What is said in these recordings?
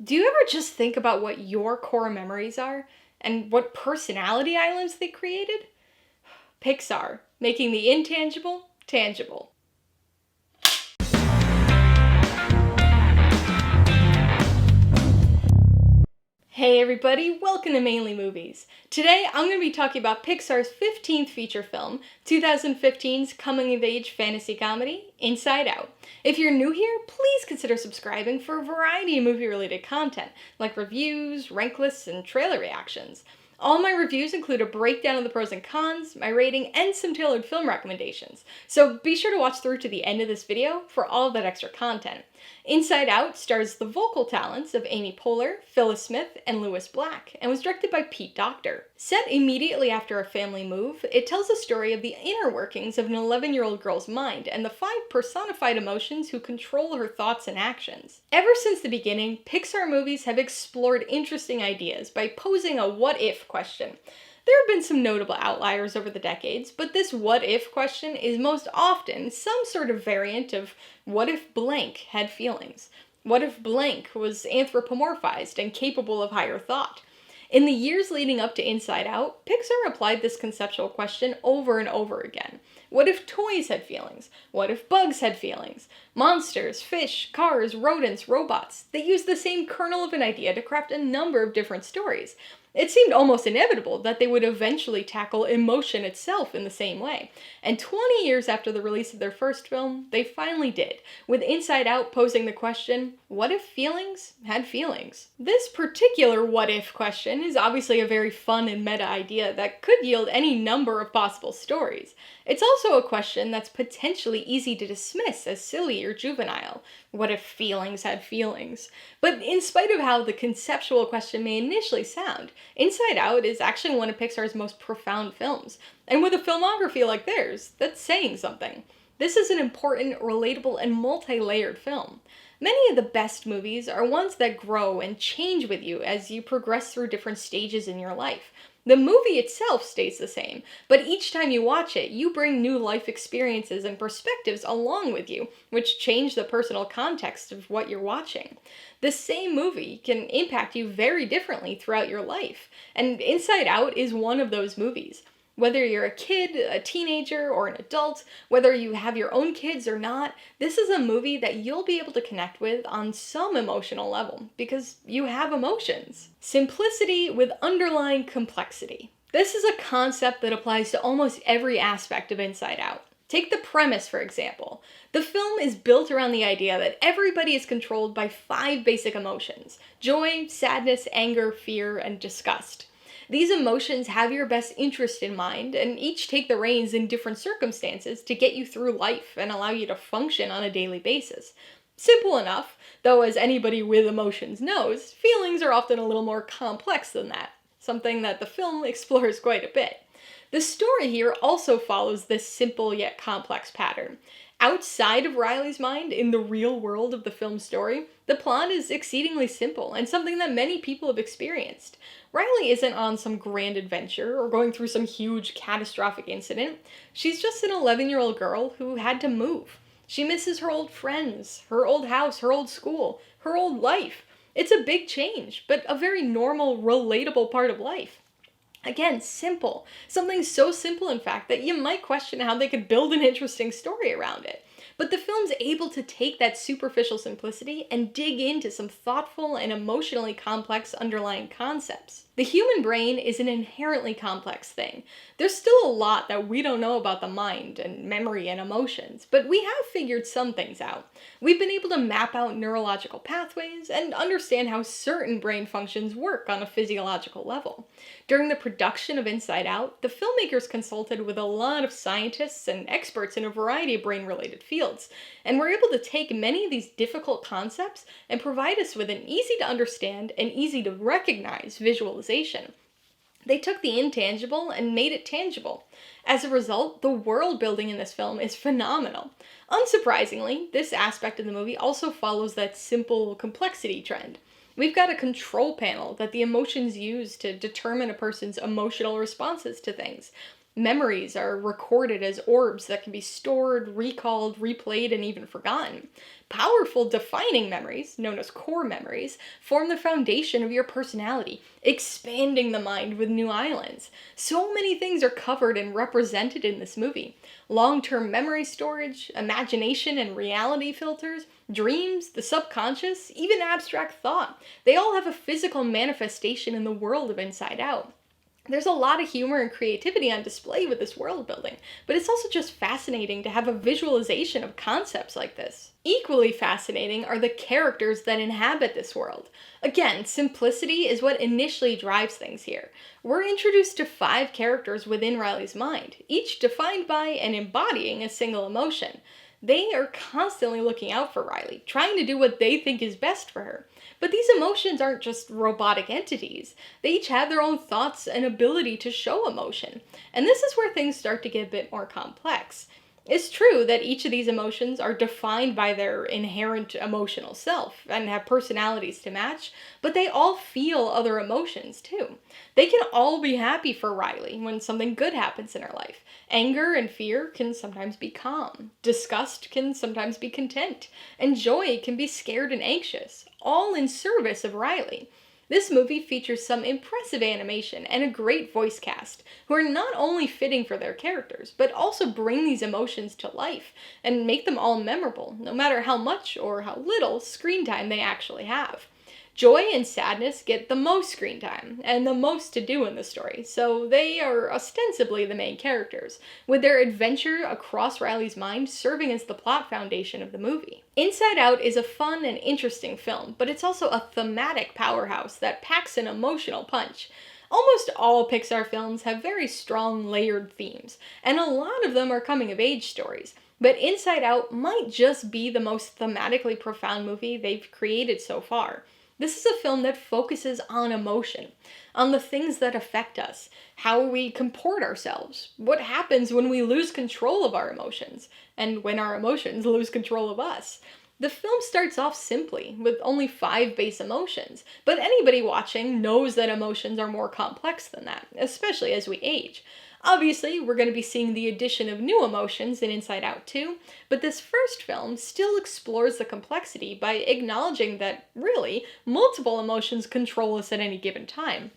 Do you ever just think about what your core memories are and what personality islands they created? Pixar, making the intangible tangible. Hey everybody, welcome to Mainly Movies. Today I'm going to be talking about Pixar's 15th feature film, 2015's coming-of-age fantasy comedy, Inside Out. If you're new here, please consider subscribing for a variety of movie-related content, like reviews, rank lists, and trailer reactions. All my reviews include a breakdown of the pros and cons, my rating, and some tailored film recommendations, so be sure to watch through to the end of this video for all of that extra content. Inside Out stars the vocal talents of Amy Poehler, Phyllis Smith, and Lewis Black, and was directed by Pete Docter. Set immediately after a family move, it tells the story of the inner workings of an 11-year-old girl's mind and the 5 personified emotions who control her thoughts and actions. Ever since the beginning, Pixar movies have explored interesting ideas by posing a what-if question. There have been some notable outliers over the decades, but this what-if question is most often some sort of variant of what if blank had feelings? What if blank was anthropomorphized and capable of higher thought? In the years leading up to Inside Out, Pixar applied this conceptual question over and over again. What if toys had feelings? What if bugs had feelings? Monsters, fish, cars, rodents, robots. They used the same kernel of an idea to craft a number of different stories. It seemed almost inevitable that they would eventually tackle emotion itself in the same way. And 20 years after the release of their first film, they finally did, with Inside Out posing the question, what if feelings had feelings? This particular what-if question is obviously a very fun and meta idea that could yield any number of possible stories. It's also a question that's potentially easy to dismiss as silly or juvenile. What if feelings had feelings? But in spite of how the conceptual question may initially sound, Inside Out is actually one of Pixar's most profound films. And with a filmography like theirs, that's saying something. This is an important, relatable, and multi-layered film. Many of the best movies are ones that grow and change with you as you progress through different stages in your life. The movie itself stays the same, but each time you watch it, you bring new life experiences and perspectives along with you, which change the personal context of what you're watching. The same movie can impact you very differently throughout your life, and Inside Out is one of those movies. Whether you're a kid, a teenager, or an adult, whether you have your own kids or not, this is a movie that you'll be able to connect with on some emotional level, because you have emotions. Simplicity with underlying complexity. This is a concept that applies to almost every aspect of Inside Out. Take the premise, for example. The film is built around the idea that everybody is controlled by 5 basic emotions: joy, sadness, anger, fear, and disgust. These emotions have your best interest in mind, and each take the reins in different circumstances to get you through life and allow you to function on a daily basis. Simple enough, though as anybody with emotions knows, feelings are often a little more complex than that, something that the film explores quite a bit. The story here also follows this simple yet complex pattern. Outside of Riley's mind, in the real world of the film's story, the plot is exceedingly simple and something that many people have experienced. Riley isn't on some grand adventure or going through some huge catastrophic incident. She's just an 11-year-old girl who had to move. She misses her old friends, her old house, her old school, her old life. It's a big change, but a very normal, relatable part of life. Again, simple. Something so simple, in fact, that you might question how they could build an interesting story around it. But the film's able to take that superficial simplicity and dig into some thoughtful and emotionally complex underlying concepts. The human brain is an inherently complex thing. There's still a lot that we don't know about the mind and memory and emotions, but we have figured some things out. We've been able to map out neurological pathways and understand how certain brain functions work on a physiological level. During the production of Inside Out, the filmmakers consulted with a lot of scientists and experts in a variety of brain-related fields, and were able to take many of these difficult concepts and provide us with an easy-to-understand and easy-to-recognize visualization. They took the intangible and made it tangible. As a result, the world building in this film is phenomenal. Unsurprisingly, this aspect of the movie also follows that simple complexity trend. We've got a control panel that the emotions use to determine a person's emotional responses to things. Memories are recorded as orbs that can be stored, recalled, replayed, and even forgotten. Powerful defining memories, known as core memories, form the foundation of your personality, expanding the mind with new islands. So many things are covered and represented in this movie. Long-term memory storage, imagination and reality filters, dreams, the subconscious, even abstract thought. They all have a physical manifestation in the world of Inside Out. There's a lot of humor and creativity on display with this world building, but it's also just fascinating to have a visualization of concepts like this. Equally fascinating are the characters that inhabit this world. Again, simplicity is what initially drives things here. We're introduced to 5 characters within Riley's mind, each defined by and embodying a single emotion. They are constantly looking out for Riley, trying to do what they think is best for her. But these emotions aren't just robotic entities. They each have their own thoughts and ability to show emotion. And this is where things start to get a bit more complex. It's true that each of these emotions are defined by their inherent emotional self and have personalities to match, but they all feel other emotions too. They can all be happy for Riley when something good happens in her life. Anger and fear can sometimes be calm. Disgust can sometimes be content. And joy can be scared and anxious, all in service of Riley. This movie features some impressive animation and a great voice cast, who are not only fitting for their characters, but also bring these emotions to life and make them all memorable, no matter how much or how little screen time they actually have. Joy and sadness get the most screen time and the most to do in the story, so they are ostensibly the main characters, with their adventure across Riley's mind serving as the plot foundation of the movie. Inside Out is a fun and interesting film, but it's also a thematic powerhouse that packs an emotional punch. Almost all Pixar films have very strong layered themes, and a lot of them are coming-of-age stories. But Inside Out might just be the most thematically profound movie they've created so far. This is a film that focuses on emotion, on the things that affect us, how we comport ourselves, what happens when we lose control of our emotions, and when our emotions lose control of us. The film starts off simply, with only 5 base emotions, but anybody watching knows that emotions are more complex than that, especially as we age. Obviously, we're going to be seeing the addition of new emotions in Inside Out 2, but this first film still explores the complexity by acknowledging that, really, multiple emotions control us at any given time,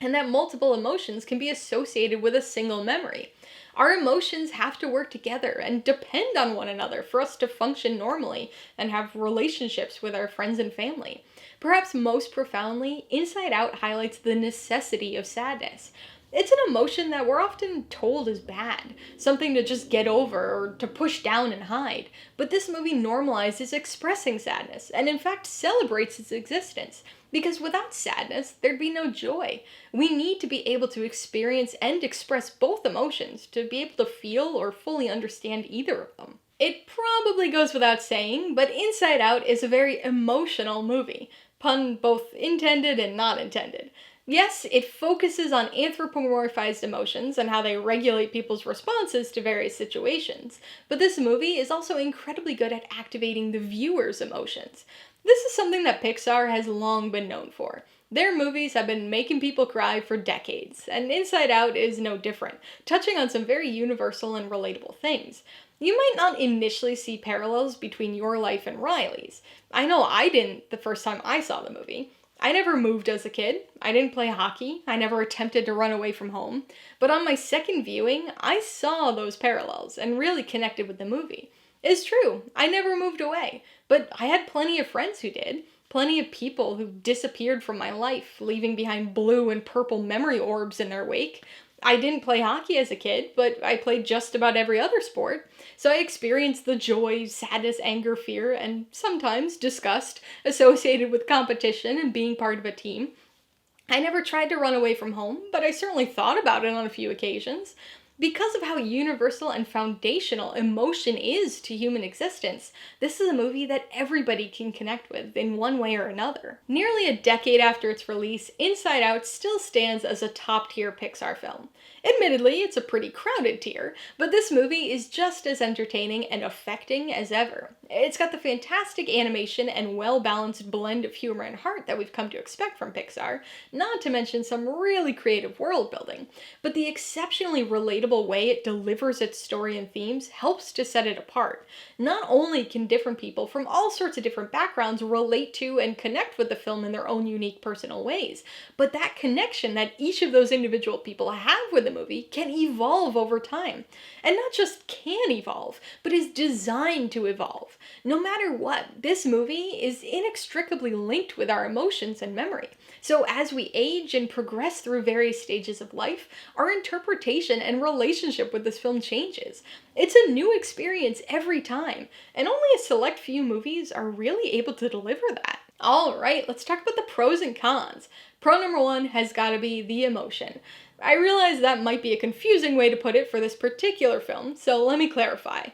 and that multiple emotions can be associated with a single memory. Our emotions have to work together and depend on one another for us to function normally and have relationships with our friends and family. Perhaps most profoundly, Inside Out highlights the necessity of sadness. It's an emotion that we're often told is bad, something to just get over or to push down and hide. But this movie normalizes expressing sadness, and in fact celebrates its existence. Because without sadness, there'd be no joy. We need to be able to experience and express both emotions to be able to feel or fully understand either of them. It probably goes without saying, but Inside Out is a very emotional movie. Pun both intended and not intended. Yes, it focuses on anthropomorphized emotions and how they regulate people's responses to various situations, but this movie is also incredibly good at activating the viewer's emotions. This is something that Pixar has long been known for. Their movies have been making people cry for decades, and Inside Out is no different, touching on some very universal and relatable things. You might not initially see parallels between your life and Riley's. I know I didn't the first time I saw the movie. I never moved as a kid, I didn't play hockey, I never attempted to run away from home, but on my second viewing, I saw those parallels and really connected with the movie. It's true, I never moved away, but I had plenty of friends who did, plenty of people who disappeared from my life, leaving behind blue and purple memory orbs in their wake. I didn't play hockey as a kid, but I played just about every other sport, so I experienced the joy, sadness, anger, fear, and sometimes disgust associated with competition and being part of a team. I never tried to run away from home, but I certainly thought about it on a few occasions. Because of how universal and foundational emotion is to human existence, this is a movie that everybody can connect with in one way or another. Nearly a decade after its release, Inside Out still stands as a top-tier Pixar film. Admittedly, it's a pretty crowded tier, but this movie is just as entertaining and affecting as ever. It's got the fantastic animation and well-balanced blend of humor and heart that we've come to expect from Pixar, not to mention some really creative world building. But the exceptionally relatable relatable way it delivers its story and themes helps to set it apart. Not only can different people from all sorts of different backgrounds relate to and connect with the film in their own unique personal ways, but that connection that each of those individual people have with the movie can evolve over time. And not just can evolve, but is designed to evolve. No matter what, this movie is inextricably linked with our emotions and memory. So as we age and progress through various stages of life, our interpretation and relationship with this film changes. It's a new experience every time, and only a select few movies are really able to deliver that. Alright, let's talk about the pros and cons. Pro number one has gotta be the emotion. I realize that might be a confusing way to put it for this particular film, so let me clarify.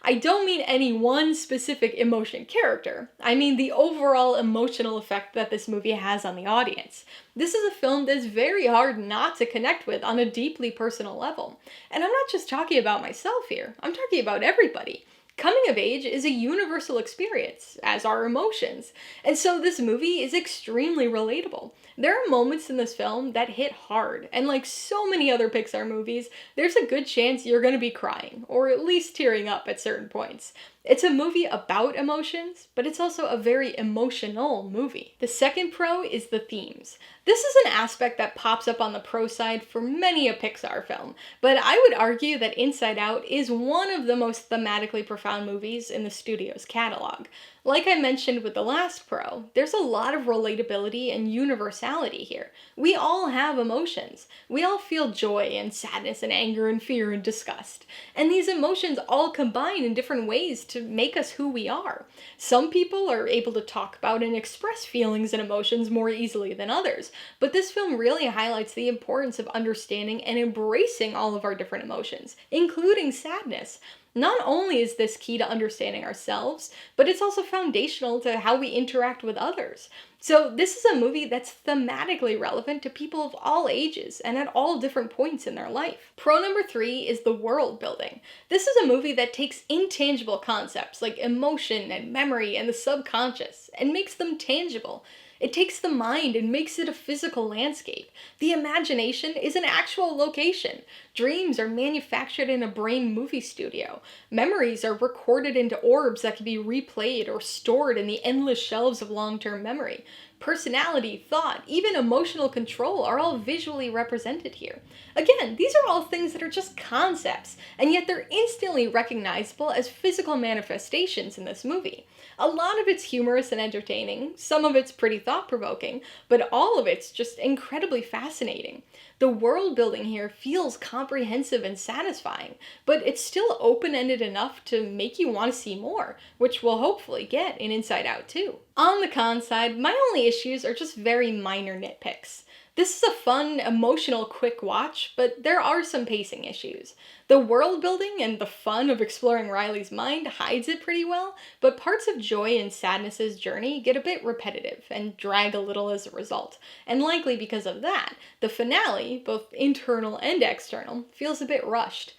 I don't mean any one specific emotion character. I mean the overall emotional effect that this movie has on the audience. This is a film that's very hard not to connect with on a deeply personal level. And I'm not just talking about myself here, I'm talking about everybody. Coming of age is a universal experience, as are emotions, and so this movie is extremely relatable. There are moments in this film that hit hard, and like so many other Pixar movies, there's a good chance you're gonna be crying, or at least tearing up at certain points. It's a movie about emotions, but it's also a very emotional movie. The second pro is the themes. This is an aspect that pops up on the pro side for many a Pixar film, but I would argue that Inside Out is one of the most thematically profound movies in the studio's catalog. Like I mentioned with the last pro, there's a lot of relatability and universality here. We all have emotions. We all feel joy and sadness and anger and fear and disgust. And these emotions all combine in different ways to make us who we are. Some people are able to talk about and express feelings and emotions more easily than others, but this film really highlights the importance of understanding and embracing all of our different emotions, including sadness. Not only is this key to understanding ourselves, but it's also foundational to how we interact with others. So this is a movie that's thematically relevant to people of all ages and at all different points in their life. Pro number three is the world building. This is a movie that takes intangible concepts like emotion and memory and the subconscious and makes them tangible. It takes the mind and makes it a physical landscape. The imagination is an actual location. Dreams are manufactured in a brain movie studio. Memories are recorded into orbs that can be replayed or stored in the endless shelves of long-term memory. Personality, thought, even emotional control are all visually represented here. Again, these are all things that are just concepts, and yet they're instantly recognizable as physical manifestations in this movie. A lot of it's humorous and entertaining, some of it's pretty thought-provoking, but all of it's just incredibly fascinating. The world building here feels comprehensive and satisfying, but it's still open-ended enough to make you want to see more, which we'll hopefully get in Inside Out too. On the con side, my only issues are just very minor nitpicks. This is a fun, emotional, quick watch, but there are some pacing issues. The world building and the fun of exploring Riley's mind hides it pretty well, but parts of Joy and Sadness's journey get a bit repetitive and drag a little as a result. And likely because of that, the finale, both internal and external, feels a bit rushed.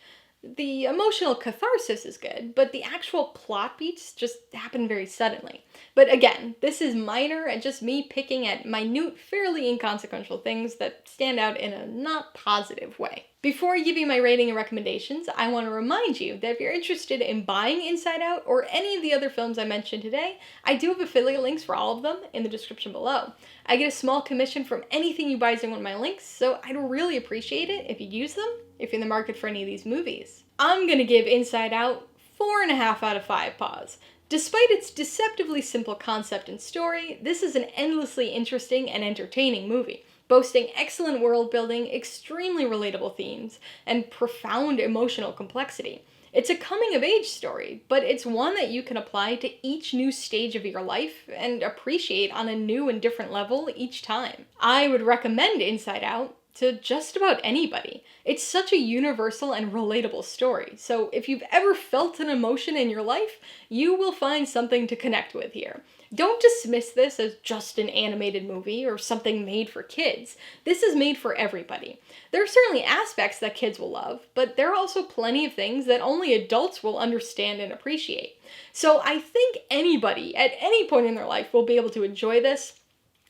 The emotional catharsis is good, but the actual plot beats just happen very suddenly. But again, this is minor and just me picking at minute, fairly inconsequential things that stand out in a not positive way. Before I give you my rating and recommendations, I want to remind you that if you're interested in buying Inside Out or any of the other films I mentioned today, I do have affiliate links for all of them in the description below. I get a small commission from anything you buy using one of my links, so I'd really appreciate it if you'd use them if you're in the market for any of these movies. I'm gonna give Inside Out 4.5 out of 5 paws. Despite its deceptively simple concept and story, this is an endlessly interesting and entertaining movie, boasting excellent world building, extremely relatable themes, and profound emotional complexity. It's a coming-of-age story, but it's one that you can apply to each new stage of your life and appreciate on a new and different level each time. I would recommend Inside Out to just about anybody. It's such a universal and relatable story, so if you've ever felt an emotion in your life, you will find something to connect with here. Don't dismiss this as just an animated movie or something made for kids. This is made for everybody. There are certainly aspects that kids will love, but there are also plenty of things that only adults will understand and appreciate. So I think anybody at any point in their life will be able to enjoy this.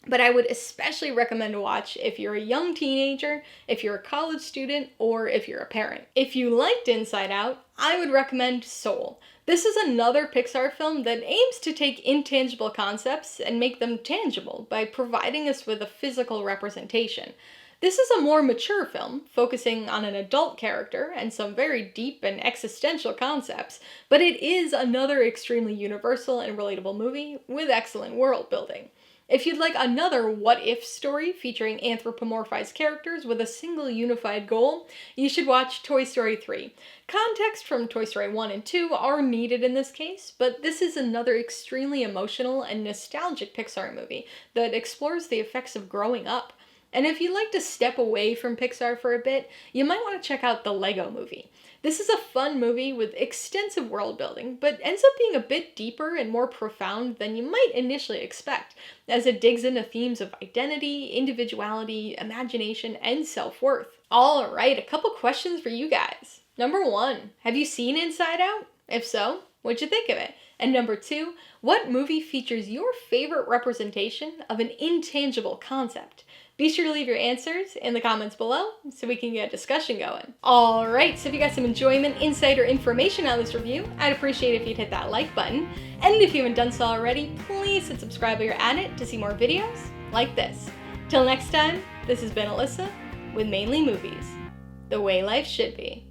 but I would especially recommend to watch if you're a young teenager, if you're a college student, or if you're a parent. If you liked Inside Out, I would recommend Soul. This is another Pixar film that aims to take intangible concepts and make them tangible by providing us with a physical representation. This is a more mature film, focusing on an adult character and some very deep and existential concepts, but it is another extremely universal and relatable movie with excellent world building. If you'd like another what-if story featuring anthropomorphized characters with a single unified goal, you should watch Toy Story 3. Context from Toy Story 1 and 2 are needed in this case, but this is another extremely emotional and nostalgic Pixar movie that explores the effects of growing up. And if you'd like to step away from Pixar for a bit, you might want to check out The Lego Movie. This is a fun movie with extensive world building, but ends up being a bit deeper and more profound than you might initially expect, as it digs into themes of identity, individuality, imagination, and self-worth. Alright, a couple questions for you guys. Number 1, have you seen Inside Out? If so, what'd you think of it? And number 2, what movie features your favorite representation of an intangible concept? Be sure to leave your answers in the comments below so we can get a discussion going. Alright, so if you got some enjoyment, insight, or information on this review, I'd appreciate it if you'd hit that like button. And if you haven't done so already, please hit subscribe while you're at it to see more videos like this. Till next time, this has been Alyssa with Mainly Movies, the way life should be.